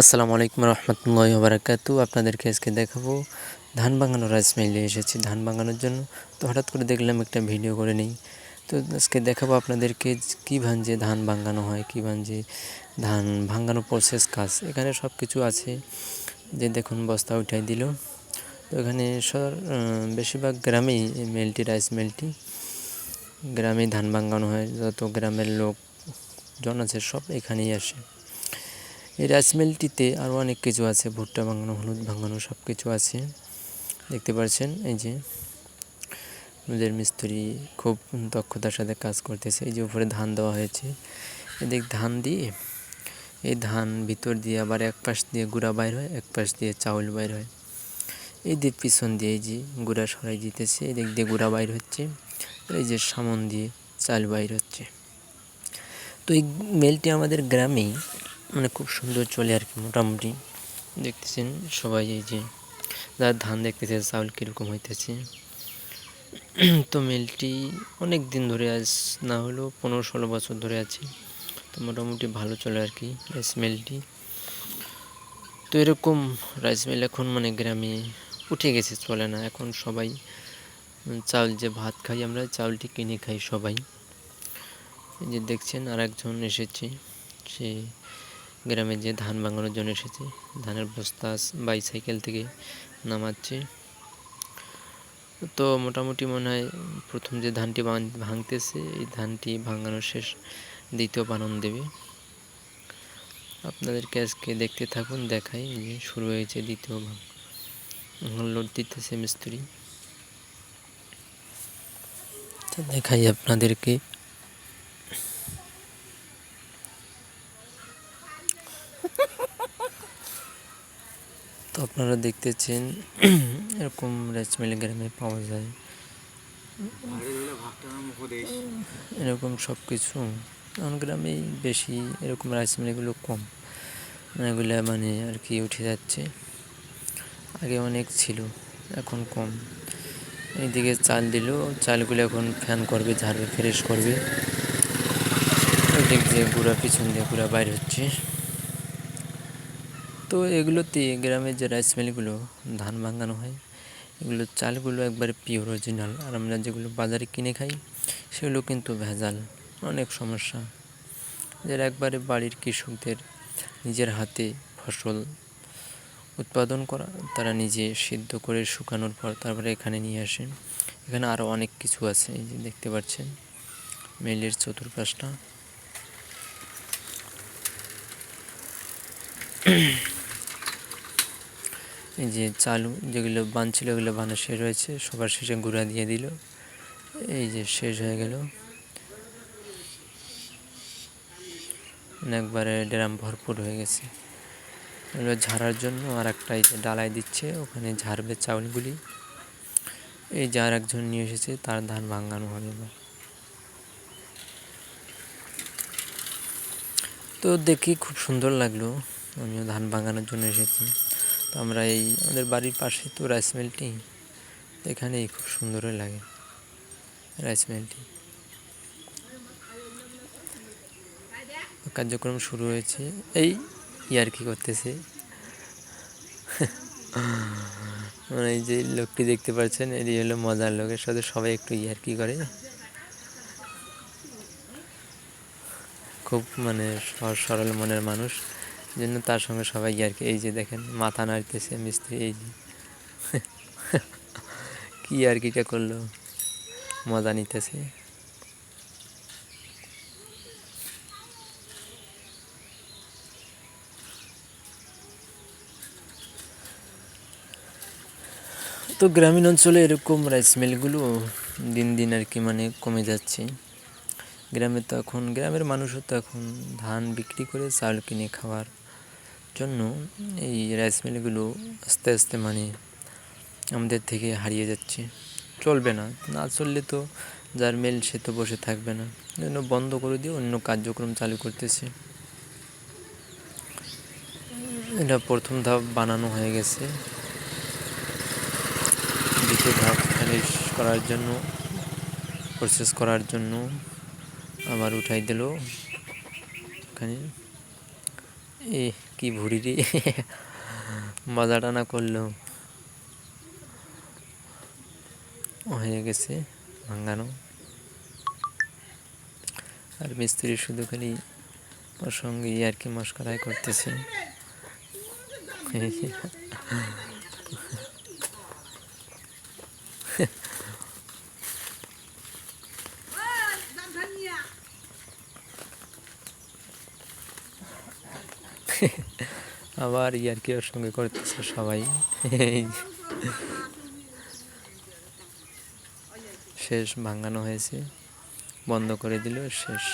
আসসালামু আলাইকুম রহমতুল্লাহি ওয়া বারাকাতুহু। আপনাদেরকে আজকে দেখাবো ধান ভাঙানোর রাইস মিলে এসেছি ধান ভাঙানোর জন্য। তো হঠাৎ করে দেখলাম একটা ভিডিও করে নিই। তো আজকে দেখাবো আপনাদেরকে কীভাবে ধান ভাঙানো হয়, কীভাবে ধান ভাঙানোর প্রসেস কাজ। এখানে সব কিছু আছে, যে দেখুন বস্তা উঠাই দিল। তো এখানে বেশিরভাগ গ্রামেই এই মিলটি, রাইস মিলটি গ্রামেই ধান ভাঙানো হয়। যত গ্রামের লোকজন আছে সব এখানেই আসে। এই রাইস মিলটিতে আরও অনেক কিছু আছে, ভুট্টা ভাঙানো, হলুদ ভাঙানো, সব কিছু আছে। দেখতে পাচ্ছেন এই যে আমাদের মিস্ত্রি খুব দক্ষতার সাথে কাজ করতেছে। এই যে উপরে ধান দেওয়া হয়েছে, এদিক ধান দিয়ে এই ধান ভিতর দিয়ে আবার এক পাশ দিয়ে গুঁড়া বাইর হয়, এক পাশ দিয়ে চাউল বাইর হয়। এই দিয়ে পিছন দিয়ে এই যে গুঁড়া সরাই দিতেছে, এদিক দিয়ে গুঁড়া বাইর হচ্ছে, এই যে সামন দিয়ে চাল বাইর হচ্ছে। তো এই মিলটি আমাদের গ্রামেই খুব সুন্দর চলে আর কি। মোটামুটি দেখতেছেন সবাই, এই যে যারা ধান দেখতেছে চাউল কীরকম হইতেছে। তো মিলটি অনেক দিন ধরে, আজ না হলেও 15-16 বছর ধরে আছে। তো মোটামুটি ভালো চলে আর কি রাইস মিলটি। তো এরকম রাইস মিল এখন গ্রামে উঠে গেছে, চলে না। এখন সবাই চাউল, যে ভাত খাই আমরা, চাউলটি কিনে খাই সবাই। এই যে দেখছেন আর একজন এসেছে, সে গ্রামে যে ধান ভাঙানোর জন্য এসেছে, ধানের বস্তা বাইসাইকেল থেকে নামাচ্ছে। তো মোটামুটি মনে হয় প্রথম যে ধানটি ভাঙতেছে, এই ধানটি ভাঙানো শেষ, দ্বিতীয় বানন দেবে। আপনাদেরকে আজকে দেখতে থাকুন, দেখাই। যে শুরু হয়েছে দ্বিতীয় লোড দিতেছে মিস্ত্রি। তো দেখাই আপনাদেরকে। তো আপনারা দেখতেছেন এরকম রাইস মিল গ্রামে পাওয়া যায়, এরকম সব কিছু। এখন গ্রামেই বেশি, এরকম রাইস মিলগুলো কম, এগুলো আর কি উঠে যাচ্ছে। আগে অনেক ছিল, এখন কম। এইদিকে চাল দিল, চালগুলো এখন ফ্যান করবে, ঝাড়বে, ফ্রেশ করবে। ওইদিক দিয়ে গুঁড়া, পিছন দিয়ে গুঁড়া বাইর হচ্ছে। তো এগুলোতে গ্রামের যে রাইস মিলগুলো ধান ভাঙানো হয়, এগুলো চালগুলো একবারে পিওর অরিজিনাল। আর আমরা যেগুলো বাজারে কিনে খাই সেগুলো কিন্তু ভেজাল, অনেক সমস্যা। যারা একবারে বাড়ির কৃষকদের নিজের হাতে ফসল উৎপাদন করা, তারা নিজে সিদ্ধ করে শুকানোর পর তারপরে এখানে নিয়ে আসে। এখানে আরও অনেক কিছু আছে, এই যে দেখতে পাচ্ছেন মিলের চতুর্পাশটা। এই যে চালু যেগুলো বানছিল, ওগুলো বানা শেষ হয়েছে, সবার শেষে গুঁড়া দিয়ে দিল। এই যে শেষ হয়ে গেল, একবারে ড্রাম ভরপুর হয়ে গেছে। এগুলো ঝাড়ার জন্য আর একটা এই যে ডালাই দিচ্ছে, ওখানে ঝাড়বে চাউলগুলি। এই যে আর একজন নিয়ে এসেছে, তার ধান ভাঙানো হবে। তো দেখি খুব সুন্দর লাগলো, আমিও ধান ভাঙানোর জন্য এসেছি। তো আমরা এই আমাদের বাড়ির পাশে তো রাইস মিলটি, এখানেই খুব সুন্দরই লাগে রাইস মিলটি। কার্যক্রম শুরু হয়েছে, এই ইয়ার্কি করতেছে। এই যে লোকটি দেখতে পাচ্ছেন, এটি হলো মজার লোকের সাথে সবাই একটু ইয়ার্কি করে, খুব সহজ সরল মনের মানুষ, জন্য তার সঙ্গে সবাই ইয়ার্কি। এই যে দেখেন মাথা নাড়তেছে মিস্ত্রি, এই যে কি ইয়ার্কিটা করলো, মজা নিতেছে। তো গ্রামীণ অঞ্চলে এরকম রাইস মিলগুলো দিন দিন আর কি কমে যাচ্ছে। গ্রামে তো এখন গ্রামের মানুষও তো এখন ধান বিক্রি করে চাল কিনে খাওয়ার জন্য এই রাইস মিলগুলো আস্তে আস্তে আমাদের থেকে হারিয়ে যাচ্ছে। চলবে না, না চললে তো যার মিল সে তো বসে থাকবে না, জন্য বন্ধ করে দিয়ে অন্য কার্যক্রম চালু করতেছে। এটা প্রথম ধাপ বানানো হয়ে গেছে, দ্বিতীয় ধাপ ফিনিশ করার জন্য, প্রসেস করার জন্য আবার উঠাই দিল এখানে। এ কি ভুড়ি রে, মজাটা না করলেও হয়ে গেছে ভাঙানো। আর মিস্ত্রি শুধু খালি ওর সঙ্গে আর কি মস্করাই করতেছে। আবার ইয়ার্কি ওর সঙ্গে করতেছে সবাই। শেষ ভাঙানো হয়েছে, বন্ধ করে দিল, শেষ।